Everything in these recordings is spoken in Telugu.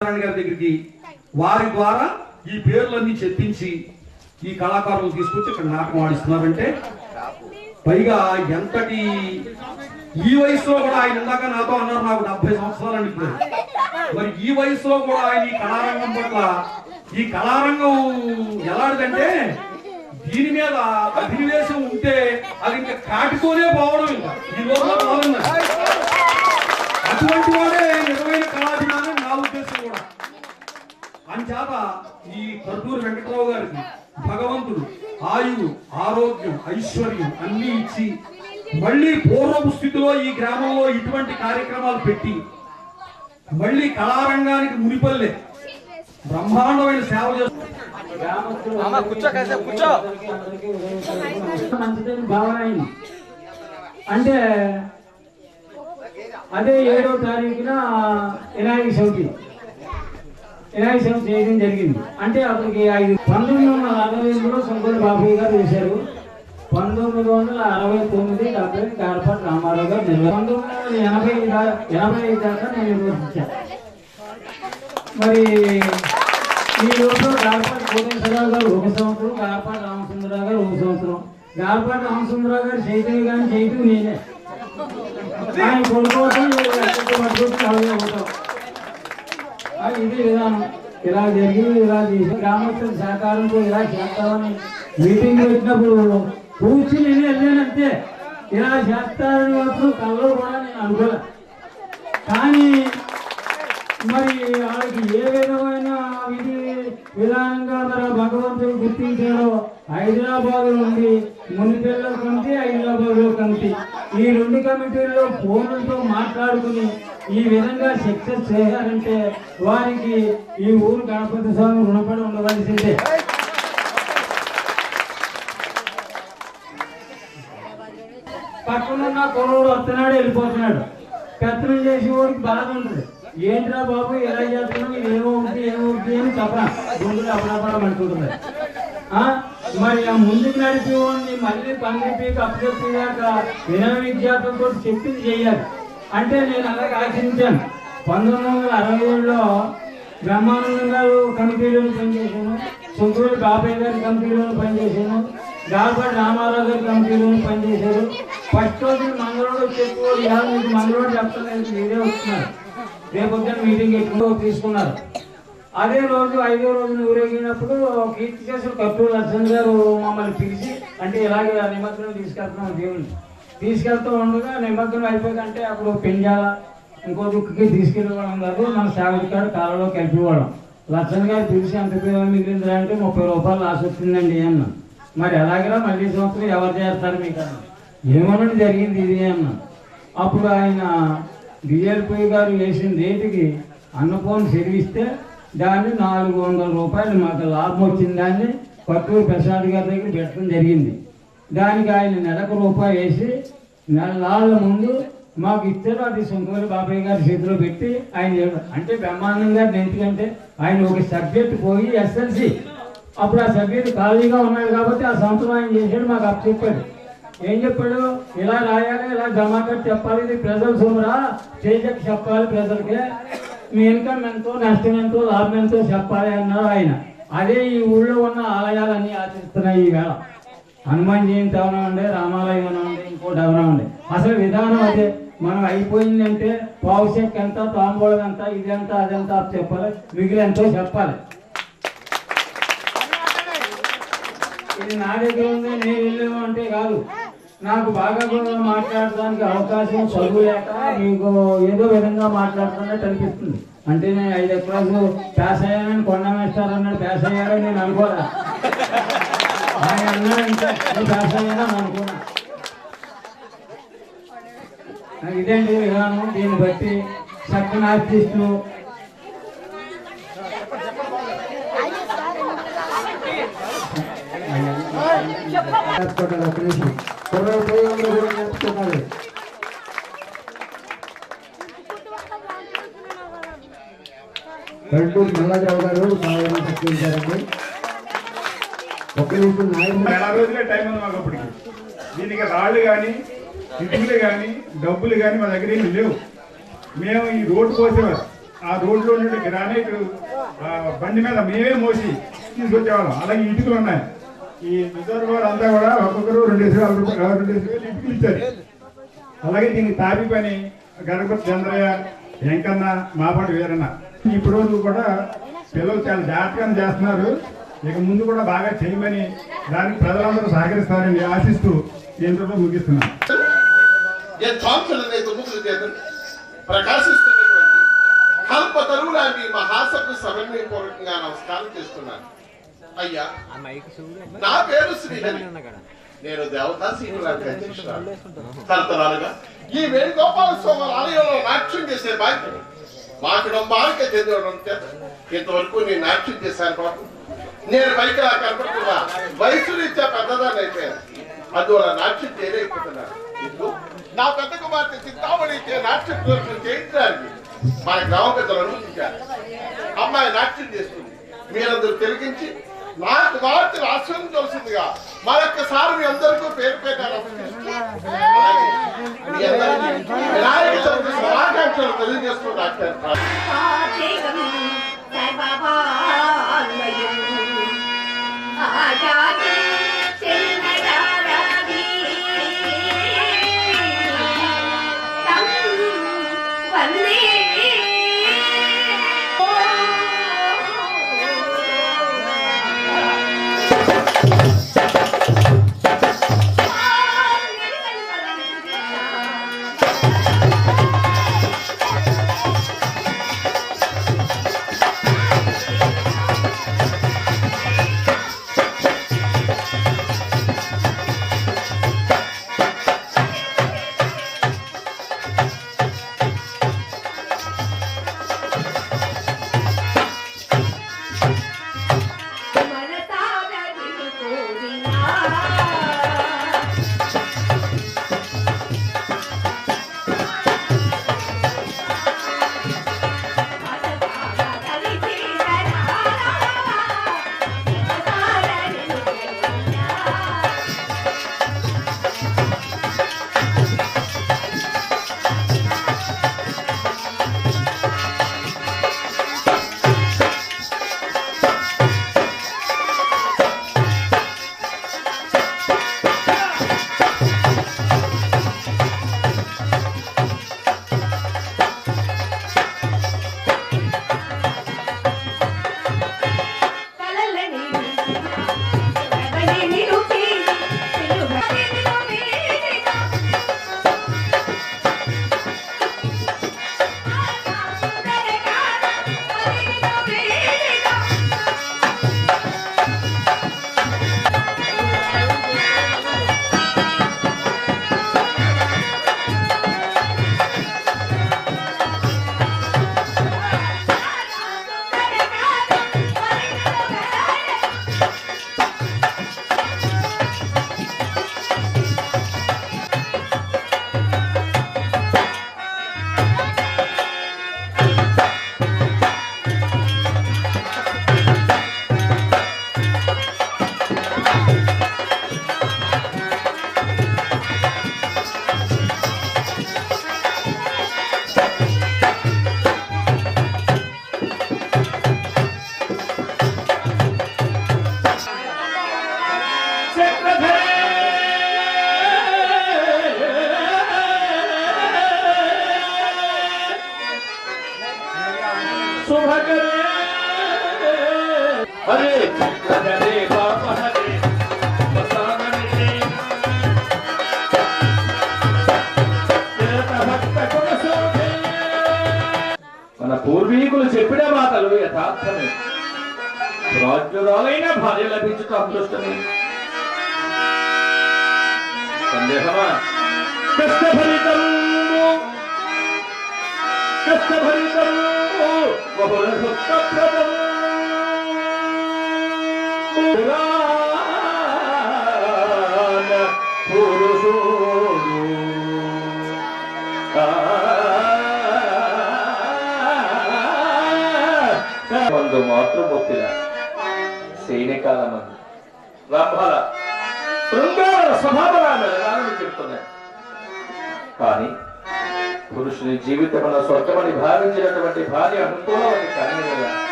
గారి దగ్గరికి వారి ద్వారా ఈ పేర్లన్నీ చెప్పించి ఈ కళాకారులు తీసుకొచ్చి ఇక్కడ నాటకం ఆడిస్తున్నారంటే పైగా ఎంతటి ఈ వయసులో కూడా ఆయన ఇందాక నాతో అన్నారు నాకు 70 సంవత్సరాలు అనిపించారు. మరి ఈ వయసులో కూడా ఆయన ఈ కళారంగం పట్ల ఈ కళారంగం ఎలాంటిదంటే దీని మీద అభినివేశం ఉంటే అది ఇంకా కాటుకోనే పోవడం ఇంకా ఈ రోజులో బాగుంది. అటువంటి వాడే నిజమైన కళాభిమానం నా ఉద్దేశం కూడా. అంచేత ఈ కర్నూలు వెంకటరావు గారికి భగవంతుడు ఆయువు ఆరోగ్యం ఐశ్వర్యం అన్ని ఇచ్చి మళ్ళీ పూర్వపు స్థితిలో ఈ గ్రామంలో ఇటువంటి కార్యక్రమాలు పెట్టి మళ్ళీ కళారంగానికి మునిపల్లె బ్రహ్మాండమైన సేవ చేస్తున్నారు. అంటే అదే 7వ తారీఖున వినాయక చవితి చేయడం జరిగింది. అంటే అప్పటికి 1968లో సంగోలి బాబయ్య గారు చేశారు. 1969 డాక్టర్ గారపాటి రామారావు గారు 1980 దాకా నేను నిర్వహించాను. మరి ఈ రోజు గారపాటి కోటేశ్వరరావు గారు 1 సంవత్సరం, గారపాటి రామచంద్రరావు గారు 1 సంవత్సరం. గారపాటి రామచంద్రరావు గారు చేయటం కానీ చేయటం నేనే ఆయన కొనుక్కోవటం ఇది విధానం. ఇలా జరిగింది, ఇలా చేసి గ్రామస్తుల సహకారంతో ఇలా చేస్తామని మీటింగ్ పెట్టినప్పుడు కూర్చుని నేను వెళ్ళానంతే. ఇలా చేస్తారని మాత్రం కల్లో కూడా నేను అనుకోలే. కానీ మరి వాళ్ళకి ఏ విధమైన విధానంగా మరి భగవంతుడు గుర్తించాడో హైదరాబాద్ నుండి మునిపిల్లల కమిటీ, హైదరాబాద్లో కమిటీ, ఈ 2 కమిటీల్లో ఫోన్లతో మాట్లాడుకుని ఈ విధంగా సక్సెస్ చేయాలంటే వారికి ఈ ఊరు గణపతి స్వామి రుణపడి ఉండవలసిందే. పక్కనున్న కొనుగోలు వస్తున్నాడు, వెళ్ళిపోతున్నాడు. పెత్తనం చేసే వాడికి బాధ ఉంటుంది. ఏంట్రా బాబు ఎలా చేస్తున్నాం, ఇది ఏమవుతుంది అని తప్ప గుండెలు అప్పుడపడమంటుంటుంది. మరి ఆ ముందుకు నడిపేవాడిని మళ్ళీ పండిపీకి అప్పచెప్పినాక వినయ విద్యార్థులతో చెప్పింది చేయాలి. అంటే నేను అలాగే ఆచరించాను. 1967లో బ్రహ్మానందం గారు కమిటీలను పనిచేశాను, సుంకూరి బాబయ్య గారి కమిటీలను పనిచేశాను, గారపాటి రామారావు గారి కమిటీలను పనిచేశారు. ఫస్ట్ రోజు మంగళవాడు చెప్పుకోవాలి, మీకు మంగళవాడు చెప్తాను మీరే వస్తున్నారు, రేపొద్దున మీటింగ్ ఎక్కువ తీసుకున్నారు. అదే రోజు 5వ రోజున ఊరేగినప్పుడు కీర్తి చేసిన కర్నూలు లక్ష్మణ్ గారు మమ్మల్ని పిలిచి అంటే ఇలాగే నిమగ్నం తీసుకెళ్తున్నాం, దేవుని తీసుకెళ్తూ ఉండగా నిమగ్నం అయిపోయిందంటే అప్పుడు పెంజాల ఇంకో దుక్కుకి తీసుకెళ్ళేవాళ్ళం కాదు, మన సేవకాడు కాలంలో కలిపేవాళ్ళం. లక్ష్మణ్ గారు పిలిచి అంత మిగిలింది అంటే 30 రూపాయలు లాస్ వచ్చిందండి అన్న. మరి ఎలాగరా మళ్ళీ సంవత్సరం ఎవరు చేస్తారు మీకు అన్న. ఏమన్నది జరిగింది ఇది అన్న. అప్పుడు ఆయన డిఎల్పీ గారు వేసిన రేటుకి అన్నపూర్ణ చెరిగిస్తే దాన్ని 400 రూపాయలు మాకు లాభం వచ్చిన దాన్ని పట్టూరు ప్రసాద్ గారి దగ్గర పెట్టడం జరిగింది. దానికి ఆయన నెలకు రూపాయి వేసి నెలల ముందు మాకు ఇచ్చారు. అది సుంకూరి బాబయ్య గారి చేతిలో పెట్టి ఆయన అంటే బ్రహ్మానందం గారిని ఎందుకంటే ఆయన ఒక సబ్జెక్ట్ పోయి ఎస్ఎల్సి అప్పుడు ఆ సబ్జెక్ట్ ఖాళీగా ఉన్నాడు కాబట్టి ఆ సంవత్సరం ఆయన చేశాడు. మాకు అప్పు చెప్పాడు. ఏం చెప్పాడు, ఇలా రాయాలి, ఇలా జమాకట్ చెప్పాలి, ఇది ప్రజల సొమ్మురా, స్టేజ్కి చెప్పాలి, ప్రజలకే మీ ఇన్కమ్ ఎంతో నష్టం ఎంతో లాభం ఎంతో చెప్పాలి అన్నారు ఆయన. అదే ఈ ఊళ్ళో ఉన్న ఆలయాలన్నీ ఆచరిస్తున్నాయి ఈవేళ. హనుమాన్ జయంతి అవనండి, రామాలయం అవనండి, ఇంకోటి అవనండి. అసలు విధానం అదే. మనం అయిపోయిందంటే పావుషెక్ ఎంత, తాంబూలం ఎంత, ఇదెంత అదెంత చెప్పాలి, మిగిలింతో చెప్పాలి. ఇది నా దగ్గర ఉంది నేను వెళ్ళాము అంటే కాదు. నాకు బాగా మాట్లాడడానికి అవకాశం చదువు లేక మీకు ఏదో విధంగా మాట్లాడుతున్నట్టు అనిపిస్తుంది. అంటే నేను 5 ఎకరాలు ప్యాస్ అయ్యానని కొండ మేస్టార్ అన్నాడు, ప్యాస్ అయ్యారని నేను అనుకోరా. ఆయన అన్నాడంటే ప్యాస్ అయ్యానని అనుకున్నా. ఇదేంటి విధానం. దీన్ని బట్టి చక్కని ఆర్టిస్టులు నేర్చుకోవాలి. కర్నూలు మల్లారావు గారు సాయం చెప్పించారండి. ఒక నిమిషం నెల రోజులే టైం ఉంది మాకు అప్పటికి. దీనికి రాళ్ళు కానీ ఇటుకలు కానీ డబ్బులు కానీ మా దగ్గర ఏమి లేవు. మేము ఈ రోడ్డు కోసేవారు ఆ రోడ్లో నుండి గ్రానైట్ బండి మీద మేమే మోసి తీసుకొచ్చేవాళ్ళం. అలాగే ఇటుకలు ఉన్నాయి. ఈ రిజర్వర్ అంతా కూడా ఒక్కొక్కరు 2,000 ఇటుకలు ఇచ్చారు. అలాగే దీనికి తాపి పని గణపతి చంద్రయ్య, వెంకన్న, మాపాటి వీరన్న ఇప్పుడు రోజు కూడా పిల్లలు చాలా జాగ్రత్తగా చేస్తున్నారు. ఇక ముందు కూడా బాగా చేయమని దానికి ప్రజలందరూ సహకరిస్తారని ఆశిస్తూ ఇంతలో ముగిస్తున్నాను. ప్రకాశిస్తున్నటువంటి కల్పతరువు లాంటి మహాసభకు సమన్వయపూర్వకంగా నమస్కారం చేస్తున్నాను. అయ్యా, నా పేరు శ్రీహరి. నేను దేవతా శ్రీనివారికి అధ్యక్షురాలు. తరతరాలుగా ఈ వేణుగోపాల స్వామి ఆలయంలో నాట్యం చేసే బాధ్యత మా కుటుంబానికి చెందడం చేత ఇంతవరకు నేను నాట్యం చేశాను. బాబు, నేను పైకి కనపడుతున్నా వయసు రీత్యా పెద్దదాన్ని అయిపోయాను. అందువల్ల నాట్యం చేయలేకపోతున్నాను. ఇప్పుడు నా పెద్ద కుమార్తె చింతామణి నాట్యం ప్రదర్శన చేయించడానికి మన గ్రామ పెద్దలు అనుమతించారు. అమ్మాయి నాట్యం చేస్తుంది. మీరందరూ తిరిగించి నా కుమార్తెను ఆశ్రయించవలసిందిగా మరొక్కసారి మీ అందరికీ పేరు పెట్టారు. వినాయక చవితి శుభాకాంక్షలు తెలియజేస్తున్నారు. మన పూర్వీకులు చెప్పిన మాటలు యథార్థమే. రాజ్యురాలైన భార్య లభించుట అదృష్టమే. సందేహమా? కష్టభరితము బహుళ సుఖప్రదము పురుషోడు ಒಂದು ಮಾತ್ರ ಗೊತ್ತಿಲ್ಲ. ಸೈನಿಕಾಲ ಮಂದು రంభాల శృంగార స్వభావాలను చెప్తున్నాయి. కానీ పురుషుని జీవితంలో స్వర్గమని భావించినటువంటి భార్య అనుకూలమని కానీ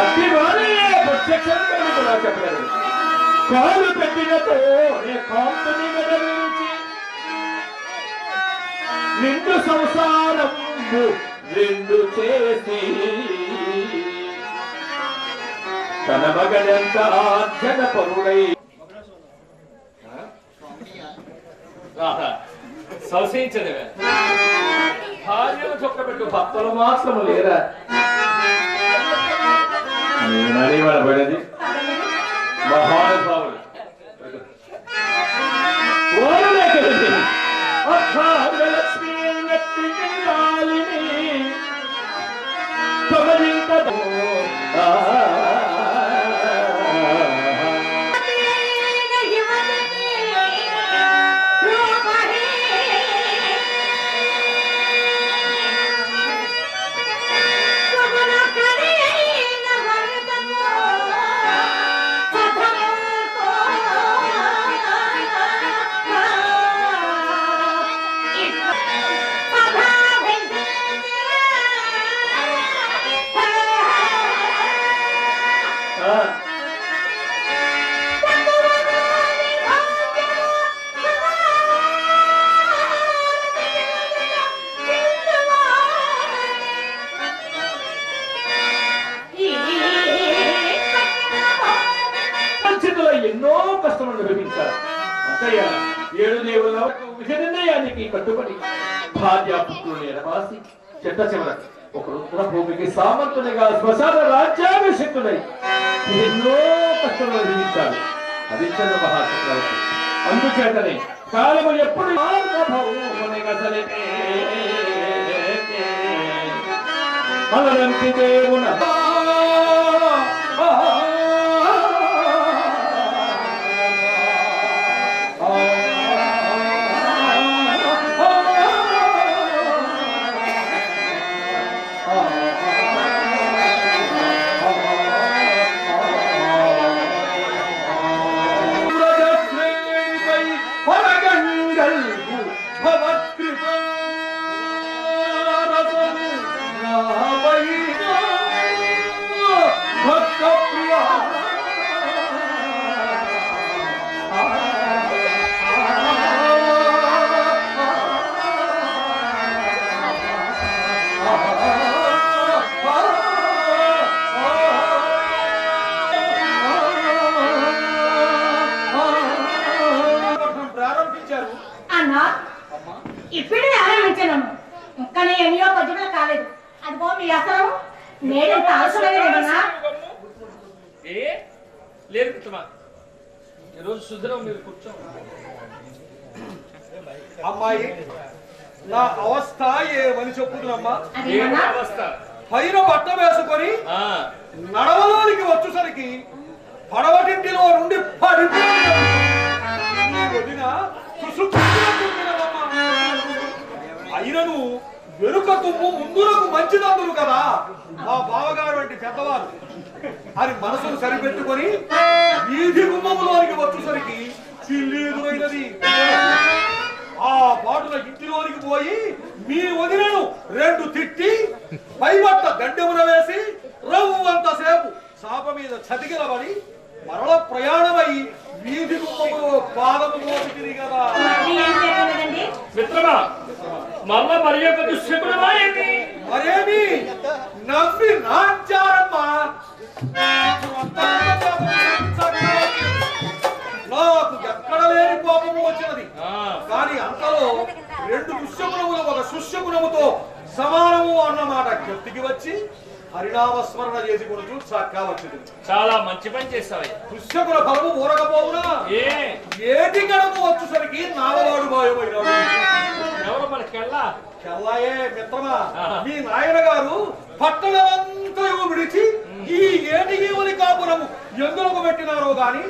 అతి భార్యే ప్రత్యక్షంగా కూడా చెప్పలేదు. కాలు పెట్టినతో కాంతుని మెడవించి నిండు సంసారం రెండు చేసి తన మగడంత ఆర్జన పరుడై సంశయించదే భార్యను చొక్కబెట్టు భక్తులు మాత్రం లేరా పడినది మహానుభావులు లక్ష్మీ ఎన్నో కష్టములు నిర్మించారు. అంతయ్య 7 దేవుల విజయానికి కట్టుబడి భార్యాపుత్రుని ఎడబాసి చెట్ట చివర ఒక రుద్రభూమికి సామంతునిగా శ్మశాన రాజ్యాభిషిక్తుడై ఎన్నో కష్టములు నిర్మించారు హరిశ్చంద్ర మహాచక్రవర్తి. అందుచేతనే కాలము ఎప్పుడు అలనంటి దేవున ఇప్పుడే ఆరంభించాను. ఇంకా ఎన్నో పద్యములు కాలేదు. అదిగో మీ అసలు నేనంత అవసరమేనా? లేదు ఈరోజు శుద్ధం మీరు కూర్చో. అమ్మాయి నా అవస్థ ఏమని చెప్పుతున్నమ్మా? పైన బట్ట వేసుకొని నడవలోనికి వచ్చేసరికి పడవటింటిలో నుండి పడిపోయిన అయినను వెనుక తుమ్ము ముందులకు మంచిదందురు కదా మా బావగారు వంటి పెద్దవారు అని మనసును సరిపెట్టుకొని వీధి గుమ్మములోనికి వచ్చేసరికి చిల్లి ఎదురైనది. ఆ పాటుల ఇంటిలోనికి పోయి మీ వదినను 2 తిట్టి పైబట్ట గడ్డెమున వేసి రవ్వంతసేపు చాప మీద చతికిలబడి మరల ప్రయాణమై వీధి గుమ్మములో పాదము మోపితిరి కదా. మిత్రమా మళ్ళా మరి యొక్క దుశ్శకులమా ఏంటి? మరేమి నవ్వి నాచారమ్మా. నాకు ఎక్కడ లేని కోపము వచ్చినది. కానీ అంతలో 2 దుశ్శకునములు ఒక సుశ్శకునముతో సమానము అన్నమాట కెత్తికి వచ్చి హరినామస్మరణ చేసి కొడుతూ చక్కా వచ్చింది. చాలా మంచి పని చేస్తావు. దుశ్శకుల ఫలము ఊరకపోవునా ఏటి గడము వచ్చేసరికి నాగవాడు మాయమైనాడు. ఎవరు మన కెల్లాయే మిత్రమా. మీ నాయన గారు పట్టణమంతా విడిచి ఈ ఏటిగీవలి కాపురము ఎందుకు పెట్టినారో గాని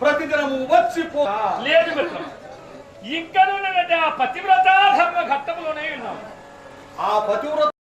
ప్రతిదినము వచ్చిపో. లేదు మిత్రమా, ఇంకా ఆ పతివ్రత ధర్మ ఘట్టములోనే ఉన్నాం. ఆ పతివ్రత